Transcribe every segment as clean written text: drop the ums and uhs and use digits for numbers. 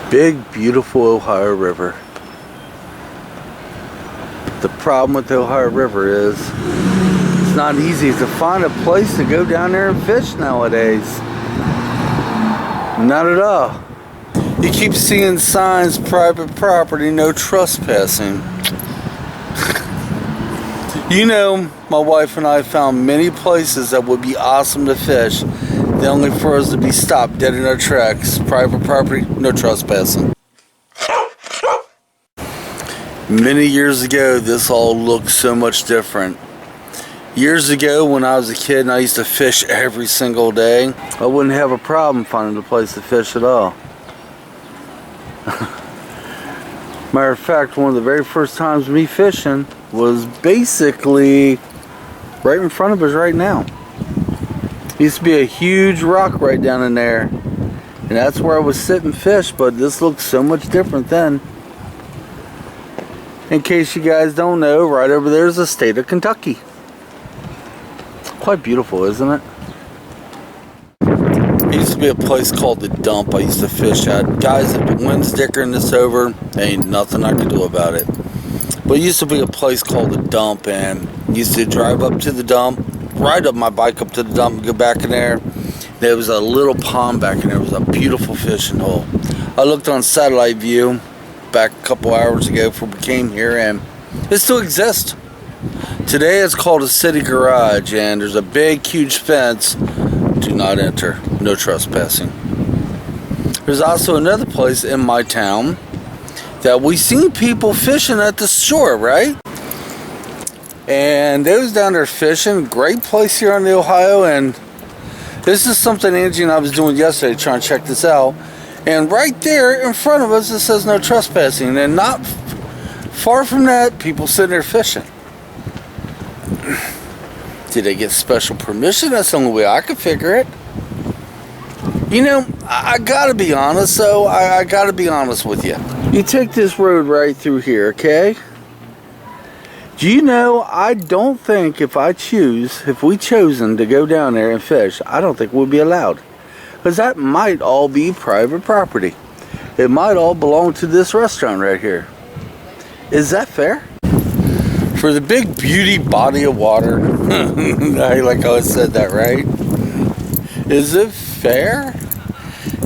Big, beautiful Ohio River. The problem with the Ohio River is it's not easy to find a place to go down there and fish nowadays. Not at all. You keep seeing signs, private property, no trespassing. You know, my wife and I found many places that would be awesome to fish. The only for us to be stopped dead in our tracks. Private property, no trespassing. Many years ago, this all looked so much different. Years ago, when I was a kid and I used to fish every single day, I wouldn't have a problem finding a place to fish at all. Matter of fact, one of the very first times me fishing was basically right in front of us right now. Used to be a huge rock right down in there, and that's where I was sitting fish, but this looks so much different then. In case you guys don't know, right over there is the state of Kentucky. Quite beautiful, isn't it? It used to be a place called the Dump I used to fish at. Guys, if the wind's dickering this over, there ain't nothing I can do about it. But it used to be a place called the Dump, and I used to drive up to the dump, ride up my bike up to the dump and go back in there. There was a little pond back in there. It was a beautiful fishing hole. I looked on satellite view back a couple hours ago before we came here, and it still exists. Today it's called a city garage, and there's a big huge fence. Do not enter, no trespassing. There's also another place in my town that we seen people fishing at the shore, right? And they was down there fishing. Great place here on the Ohio, and this is something Angie and I was doing yesterday, trying to check this out. And right there in front of us it says no trespassing, and not far from that, people sitting there fishing. Did they get special permission? That's the only way I could figure it. You know, I gotta be honest though. I gotta be honest with you. You take this road right through here, okay? Do you know, I don't think if we chosen to go down there and fish, I don't think we'd be allowed. Because that might all be private property. It might all belong to this restaurant right here. Is that fair? For the big beauty body of water, I like how I said that, right? Is it fair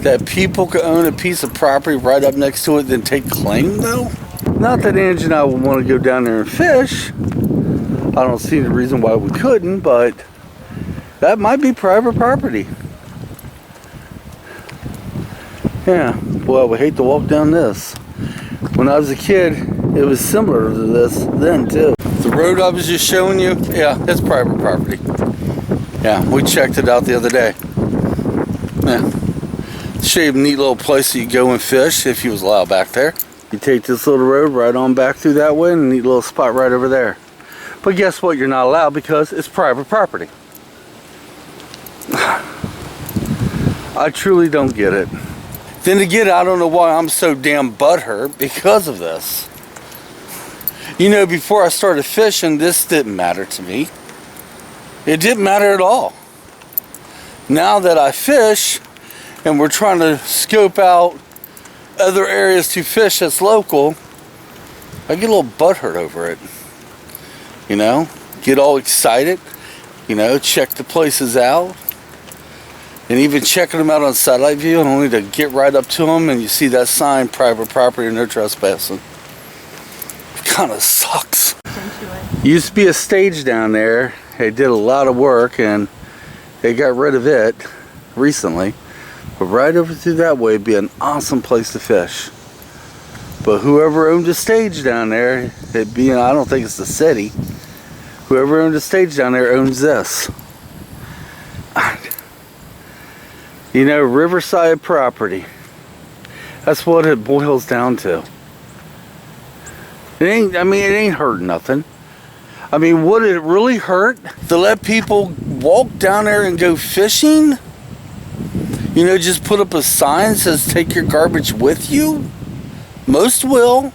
that people could own a piece of property right up next to it then take claim though? Not that Angie and I would want to go down there and fish. I don't see the reason why we couldn't, but that might be private property. Yeah, well, we hate to walk down this. When I was a kid, it was similar to this then too. The road I was just showing you, yeah, it's private property. Yeah, we checked it out the other day. Yeah, show you a neat little place that you go and fish if you was allowed back there. You take this little road right on back through that way, and a neat little spot right over there. But guess what? You're not allowed because it's private property. I truly don't get it. Then again, I don't know why I'm so damn butthurt because of this. You know, before I started fishing, this didn't matter to me. It didn't matter at all. Now that I fish, and we're trying to scope out other areas to fish that's local, I get a little butthurt over it. You know, get all excited, you know, check the places out. And even checking them out on satellite view, and only to get right up to them and you see that sign, private property, no trespassing. It kind of sucks. Used to be a stage down there. They did a lot of work and they got rid of it recently. But right over through that way would be an awesome place to fish. But whoever owned the stage down there, it being, I don't think it's the city, whoever owned the stage down there owns this. You know, riverside property. That's what it boils down to. It ain't, I mean, it ain't hurt nothing. I mean, would it really hurt to let people walk down there and go fishing? You know, just put up a sign that says take your garbage with you? Most will.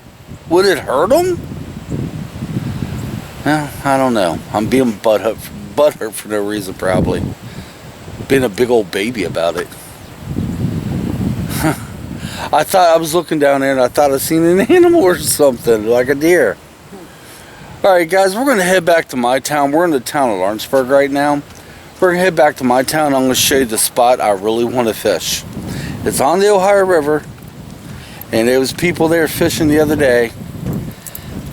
Would it hurt them? Well, I don't know. I'm being butthurt for no reason, probably. Being a big old baby about it. I thought I was looking down there and I thought I seen an animal or something, like a deer. Alright guys, we're going to head back to my town. We're in the town of Lawrenceburg right now. We're going to head back to my town. I'm going to show you the spot I really want to fish. It's on the Ohio River. And there was people there fishing the other day.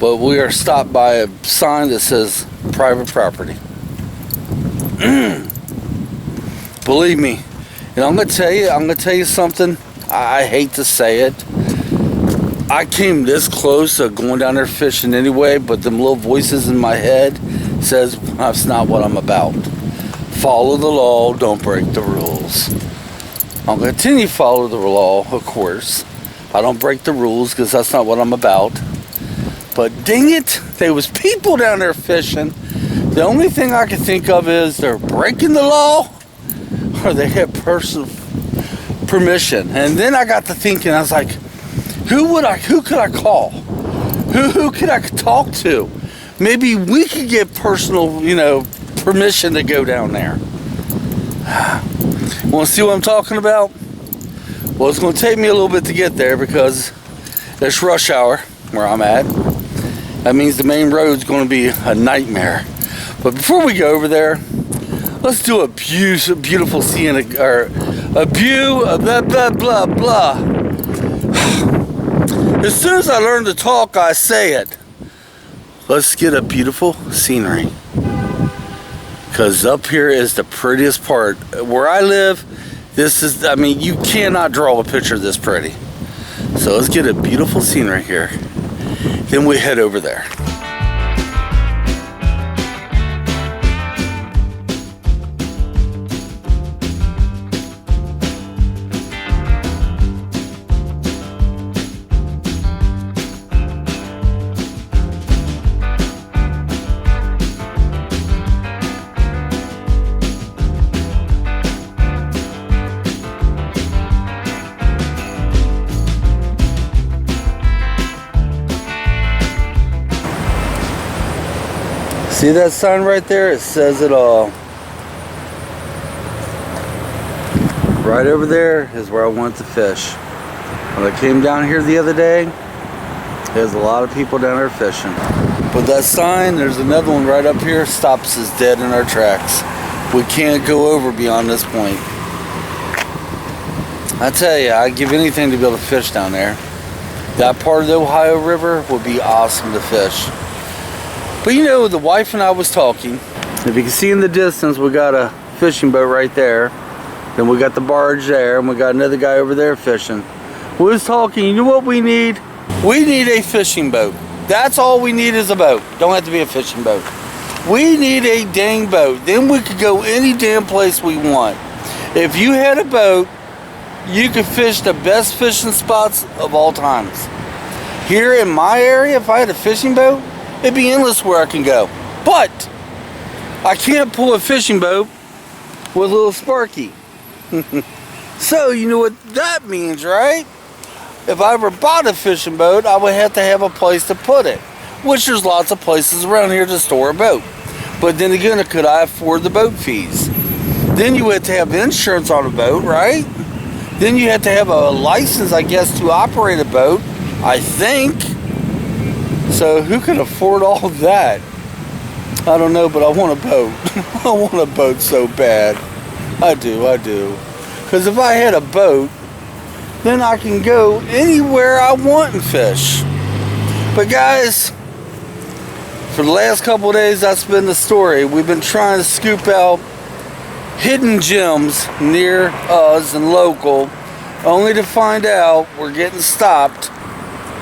But we are stopped by a sign that says private property. Believe me. And I'm going to tell you something. I hate to say it. I came this close to going down there fishing anyway, but them little voices in my head says that's not what I'm about. Follow the law, don't break the rules. I'll continue to follow the law, of course. I don't break the rules because that's not what I'm about. But dang it, there was people down there fishing. The only thing I can think of is they're breaking the law or they have personal permission. And then I got to thinking, I was like, who could I call? Who could I talk to? Maybe we could get personal, permission to go down there. Want to see what I'm talking about? Well, it's going to take me a little bit to get there because it's rush hour where I'm at. That means the main road's going to be a nightmare. But before we go over there, let's do a beautiful scenic, or a view of blah, blah, blah, blah. As soon as I learn to talk, I say it. Let's get a beautiful scenery. Because up here is the prettiest part. Where I live, you cannot draw a picture this pretty. So let's get a beautiful scenery here. Then we head over there. See that sign right there? It says it all. Right over there is where I want to fish. When I came down here the other day, there's a lot of people down there fishing. But that sign, there's another one right up here, stops us dead in our tracks. We can't go over beyond this point. I tell you, I'd give anything to be able to fish down there. That part of the Ohio River would be awesome to fish. But the wife and I was talking. If you can see in the distance, we got a fishing boat right there. Then we got the barge there, and we got another guy over there fishing. We was talking, you know what we need? We need a fishing boat. That's all we need is a boat. Don't have to be a fishing boat. We need a dang boat. Then we could go any damn place we want. If you had a boat, you could fish the best fishing spots of all times. Here in my area, if I had a fishing boat, it'd be endless where I can go. But I can't pull a fishing boat with a little Sparky. So you know what that means, right? If I ever bought a fishing boat, I would have to have a place to put it. Which there's lots of places around here to store a boat. But then again, could I afford the boat fees? Then you had to have insurance on a boat, right? Then you had to have a license, I guess, to operate a boat, I think. So who can afford all of that? I don't know, but I want a boat. I want a boat so bad. I do. Because if I had a boat, then I can go anywhere I want and fish. But guys, for the last couple of days, that's been the story. We've been trying to scoop out hidden gems near us and local, only to find out we're getting stopped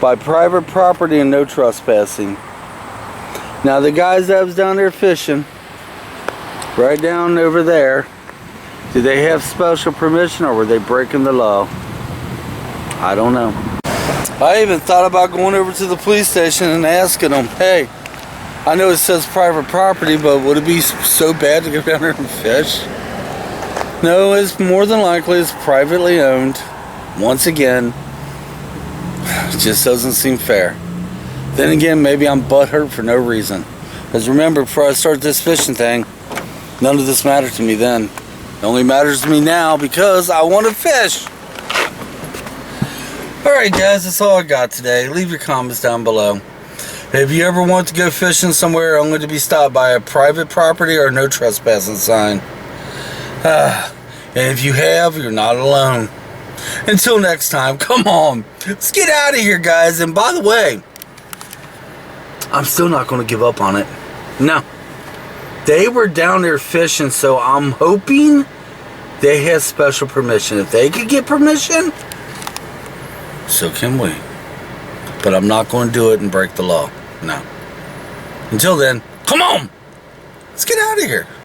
by private property and no trespassing. Now the guys that was down there fishing, right down over there, did they have special permission or were they breaking the law? I don't know. I even thought about going over to the police station and asking them, hey, I know it says private property, but would it be so bad to go down there and fish? No, it's more than likely it's privately owned. Once again, it just doesn't seem fair. Then again, maybe I'm butthurt for no reason. Because remember, before I started this fishing thing, none of this mattered to me then. It only matters to me now because I want to fish. Alright guys, that's all I got today. Leave your comments down below. If you ever want to go fishing somewhere only to be stopped by a private property or no trespassing sign. And if you have, you're not alone. Until next time, come on. Let's get out of here, guys. And by the way, I'm still not going to give up on it. No. They were down there fishing, so I'm hoping they had special permission. If they could get permission, so can we. But I'm not going to do it and break the law. No. Until then, come on. Let's get out of here.